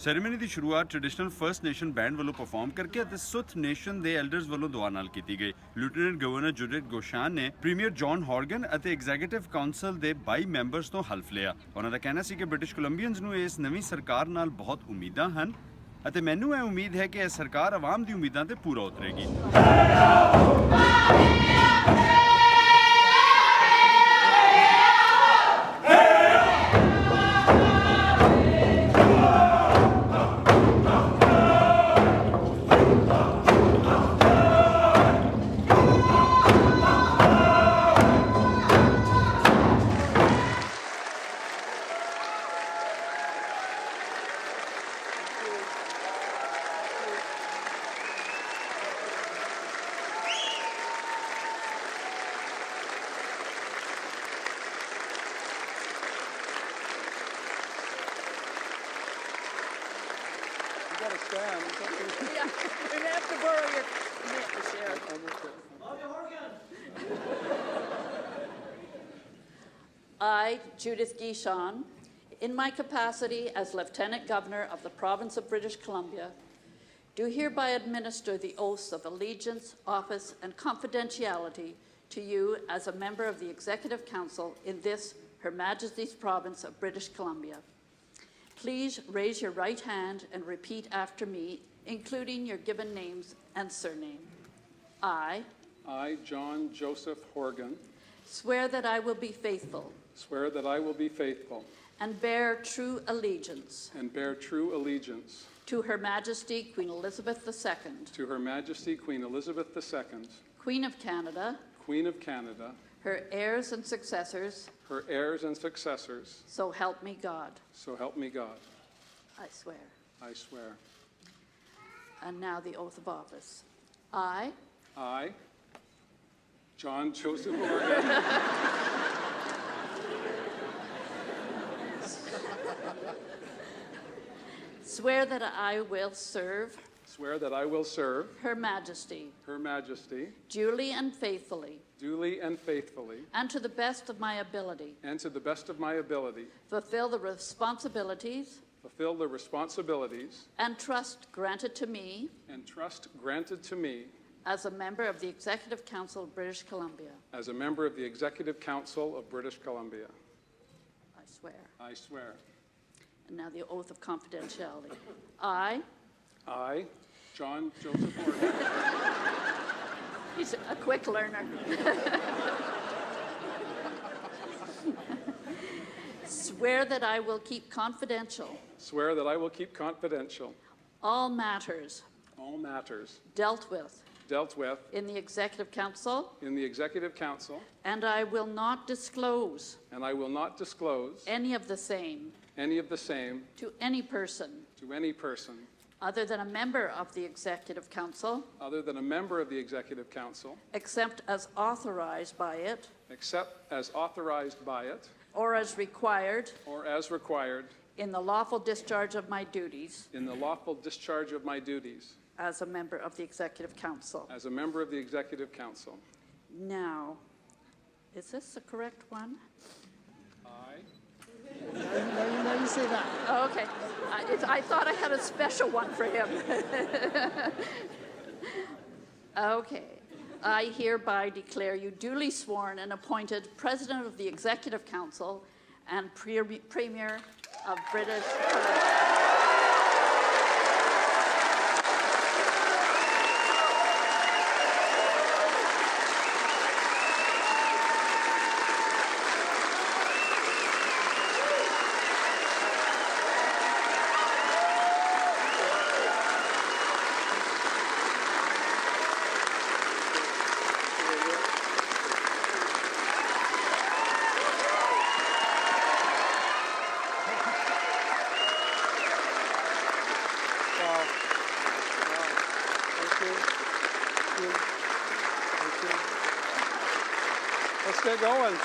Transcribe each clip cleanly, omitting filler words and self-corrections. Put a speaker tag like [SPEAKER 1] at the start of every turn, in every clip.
[SPEAKER 1] Ceremony ਦੀ ਸ਼ੁਰੂਆਤ traditional first nation band ਵੱਲੋਂ perform ਕਰਕੇ ਅਤੇ ਸੁਥ ਨੇਸ਼ਨ ਦੇ ਐਲਡਰਸ ਵੱਲੋਂ ਦੁਆ ਨਾਲ ਕੀਤੀ ਗਈ। ਲੈਫਟੀਨੈਂਟ ਗਵਰਨਰ ਜੁਡਿਥ ਗੋਸ਼ਾਨ ਨੇ ਪ੍ਰੀਮੀਅਰ ਜੌਨ ਹੌਰਗਨ ਅਤੇ ਐਗਜ਼ੀਕਿਊਟਿਵ ਕਾਉਂਸਲ ਦੇ 22 ਮੈਂਬਰਸ ਤੋਂ ਹਲਫ ਲਿਆ। ਉਹਨਾਂ ਦਾ ਕਹਿਣਾ ਸੀ ਕਿ ਬ੍ਰਿਟਿਸ਼ ਕੋਲੰਬੀਅਨਸ ਨੂੰ ਇਸ ਨਵੀਂ ਸਰਕਾਰ ਨਾਲ ਬਹੁਤ ਉਮੀਦਾਂ ਹਨ ਅਤੇ ਮੈਨੂੰ ਇਹ ਉਮੀਦ ਹੈ ਕਿ ਇਹ ਸਰਕਾਰ ਆਵਾਮ ਦੀ ਉਮੀਦਾਂ ਤੇ ਪੂਰਾ ਉਤਰੇਗੀ।
[SPEAKER 2] I, Judith Guichon, in my capacity as Lieutenant Governor of the Province of British Columbia, do hereby administer the oaths of allegiance, office, and confidentiality to you as a member of the Executive Council in this, Her Majesty's Province of British Columbia. Please raise your right hand and repeat after me, including your given names and surname. I,
[SPEAKER 3] John Joseph Horgan,
[SPEAKER 2] swear that I will be faithful
[SPEAKER 3] swear that I will be faithful
[SPEAKER 2] and bear true allegiance
[SPEAKER 3] to
[SPEAKER 2] Her Majesty Queen Elizabeth II,
[SPEAKER 3] to Her Majesty Queen Elizabeth II,
[SPEAKER 2] Queen of Canada, her heirs and successors,
[SPEAKER 3] so help me God.
[SPEAKER 2] I swear.
[SPEAKER 3] I swear.
[SPEAKER 2] And now the oath of office. I,
[SPEAKER 3] John Joseph Horgan,
[SPEAKER 2] swear that I will serve
[SPEAKER 3] Her
[SPEAKER 2] Majesty duly and faithfully and to the best of my ability fulfill the responsibilities and trust granted to me as a member of the Executive Council of British Columbia. I swear. And now the oath of confidentiality. I,
[SPEAKER 3] John Joseph Horgan,
[SPEAKER 2] he's a quick learner. Swear that I will keep confidential all matters dealt with in the Executive Council, and I will not disclose any of the same to any person other than a member of the Executive Council, except as authorized by it or as required in the lawful discharge of my duties as a member of the Executive Council. Now, is this the correct one?
[SPEAKER 4] No, you say that.
[SPEAKER 2] Oh, okay. I thought I had a special one for him. Okay. I hereby declare you duly sworn and appointed President of the Executive Council and Premier of British Columbia.
[SPEAKER 3] Let's get going.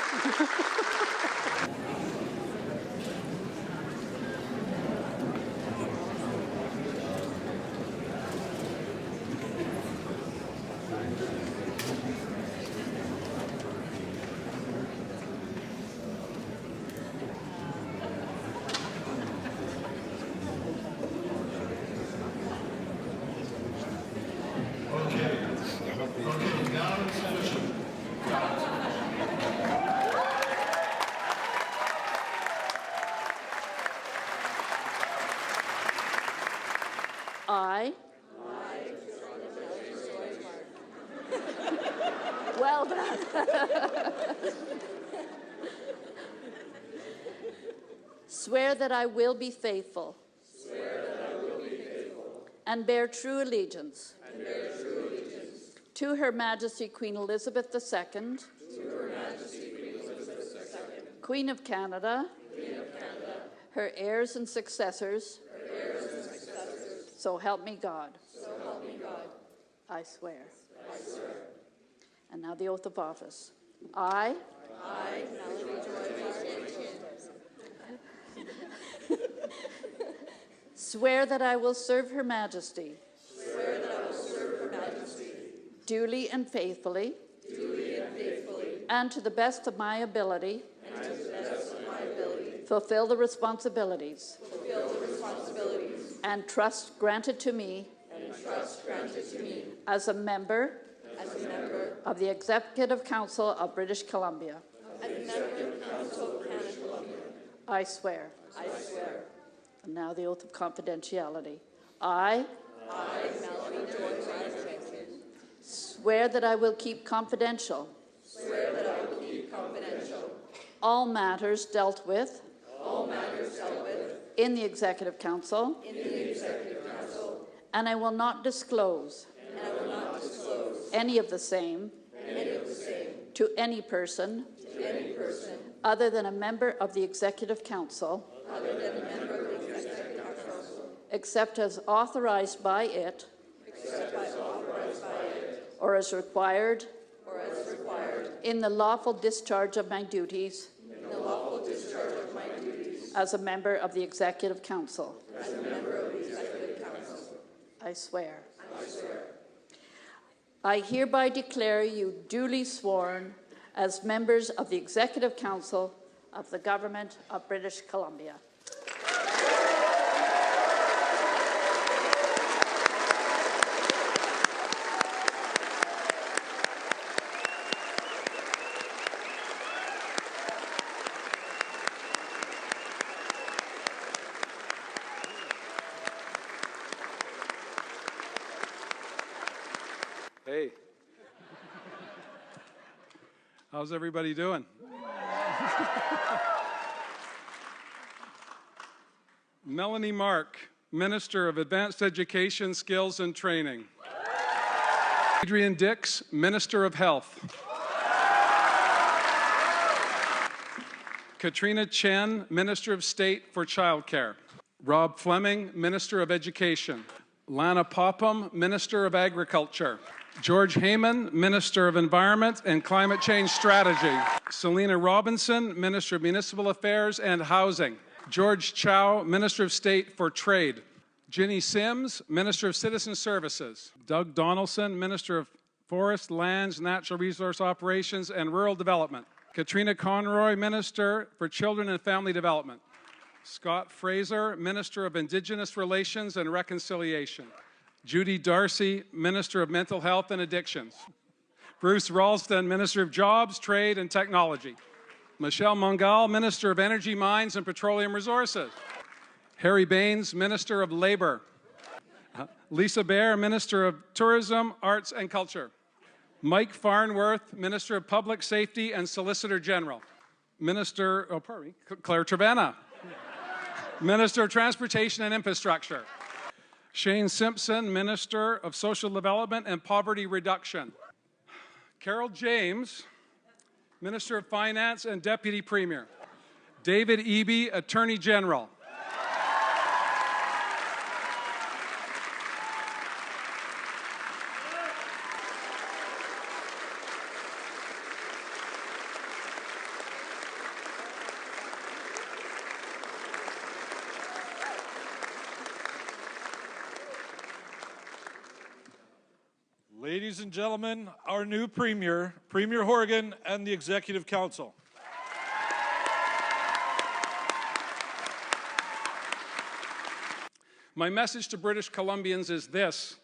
[SPEAKER 2] Well done. Swear that I will be faithful. And bear true allegiance. To Her Majesty Queen Elizabeth II. Queen of Canada. Her heirs and successors. So help me God. I swear. And now the oath of office. I, swear that I will serve Her Majesty. Duly and faithfully. And to the best of my ability. Fulfill the responsibilities. And trust granted to me. As a member. Of the Executive Council of British Columbia. I swear. And now the oath of confidentiality. I swear that I will keep confidential. All matters dealt with. In the Executive Council. And I will not disclose. Any of the same. To any person. Other than a member of the Executive Council. Except as authorized by it. Or as required. In the lawful discharge of my duties. As a member of the Executive Council. I swear. I hereby declare you duly sworn as members of the Executive Council of the Government of British Columbia.
[SPEAKER 3] Hey. How's everybody doing? Melanie Mark, Minister of Advanced Education, Skills and Training. Adrian Dix, Minister of Health. Katrina Chen, Minister of State for Childcare. Rob Fleming, Minister of Education. Lana Popham, Minister of Agriculture. George Heyman, Minister of Environment and Climate Change Strategy. Selena Robinson, Minister of Municipal Affairs and Housing. George Chow, Minister of State for Trade. Ginny Sims, Minister of Citizen Services. Doug Donaldson, Minister of Forest, Lands, Natural Resource Operations and Rural Development. Katrina Conroy, Minister for Children and Family Development. Scott Fraser, Minister of Indigenous Relations and Reconciliation. Judy Darcy, Minister of Mental Health and Addictions. Bruce Ralston, Minister of Jobs, Trade and Technology. Michelle Mongal, Minister of Energy, Mines and Petroleum Resources. Harry Baines, Minister of Labor. Lisa Baer, Minister of Tourism, Arts and Culture. Mike Farnworth, Minister of Public Safety and Solicitor General. Claire Trevena, Minister of Transportation and Infrastructure. Shane Simpson, Minister of Social Development and Poverty Reduction. Carol James, Minister of Finance and Deputy Premier. David Eby, Attorney General.
[SPEAKER 5] Ladies and gentlemen, our new Premier, Premier Horgan, and the Executive Council.
[SPEAKER 3] My message to British Columbians is this: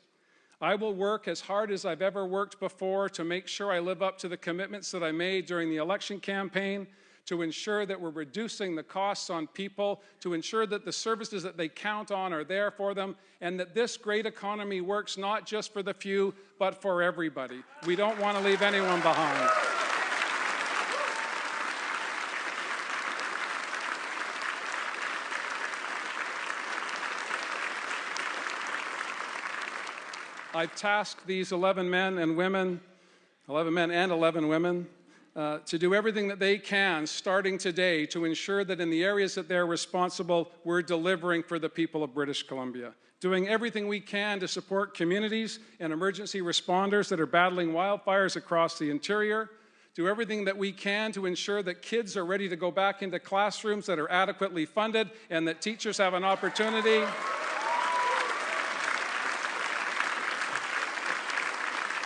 [SPEAKER 3] I will work as hard as I've ever worked before to make sure I live up to the commitments that I made during the election campaign, to ensure that we're reducing the costs on people, to ensure that the services that they count on are there for them, and that this great economy works not just for the few, but for everybody. We don't want to leave anyone behind. I've tasked these 11 men and 11 women, to do everything that they can starting today to ensure that in the areas that they're responsible, we're delivering for the people of British Columbia. Doing everything we can to support communities and emergency responders that are battling wildfires across the interior. Do everything that we can to ensure that kids are ready to go back into classrooms that are adequately funded and that teachers have an opportunity.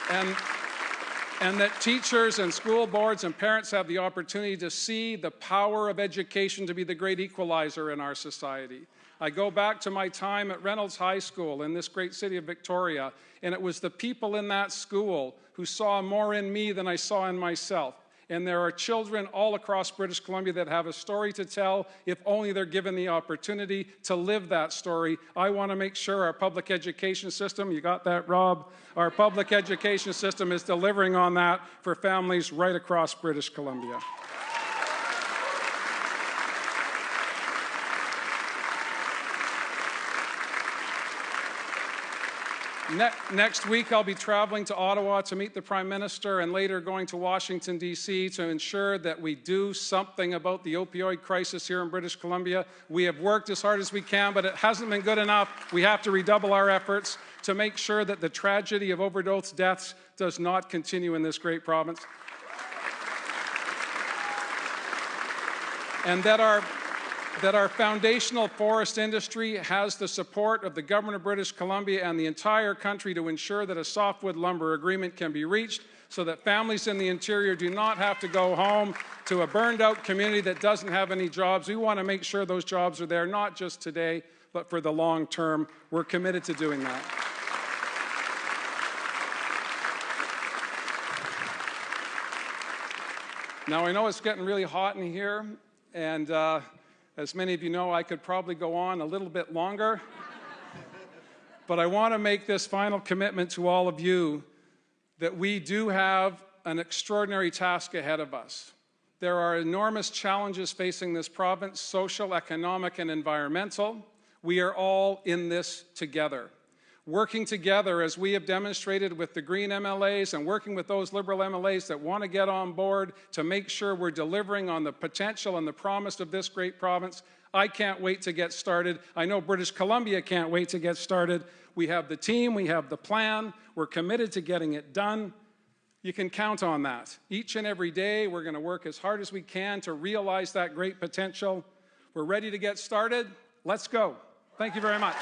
[SPEAKER 3] And that teachers and school boards and parents have the opportunity to see the power of education to be the great equalizer in our society. I go back to my time at Reynolds High School in this great city of Victoria, and it was the people in that school who saw more in me than I saw in myself. And there are children all across British Columbia that have a story to tell if only they're given the opportunity to live that story. I want to make sure our public education system, you got that, Rob? Our public education system is delivering on that for families right across British Columbia. Next week, I'll be traveling to Ottawa to meet the Prime Minister and later going to Washington, D.C. to ensure that we do something about the opioid crisis here in British Columbia. We have worked as hard as we can, but it hasn't been good enough. We have to redouble our efforts to make sure that the tragedy of overdose deaths does not continue in this great province. And that our foundational forest industry has the support of the Government of British Columbia and the entire country to ensure that a softwood lumber agreement can be reached so that families in the interior do not have to go home to a burned out community that doesn't have any jobs. We want to make sure those jobs are there, not just today, but for the long term. We're committed to doing that. Now, I know it's getting really hot in here, and as many of you know, I could probably go on a little bit longer, but I want to make this final commitment to all of you that we do have an extraordinary task ahead of us. There are enormous challenges facing this province, social, economic, and environmental. We are all in this together. Working together, as we have demonstrated with the Green MLAs and working with those Liberal MLAs that want to get on board to make sure we're delivering on the potential and the promise of this great province. I can't wait to get started. I know British Columbia can't wait to get started. We have the team, we have the plan, we're committed to getting it done. You can count on that. Each and every day, we're going to work as hard as we can to realize that great potential. We're ready to get started. Let's go. Thank you very much.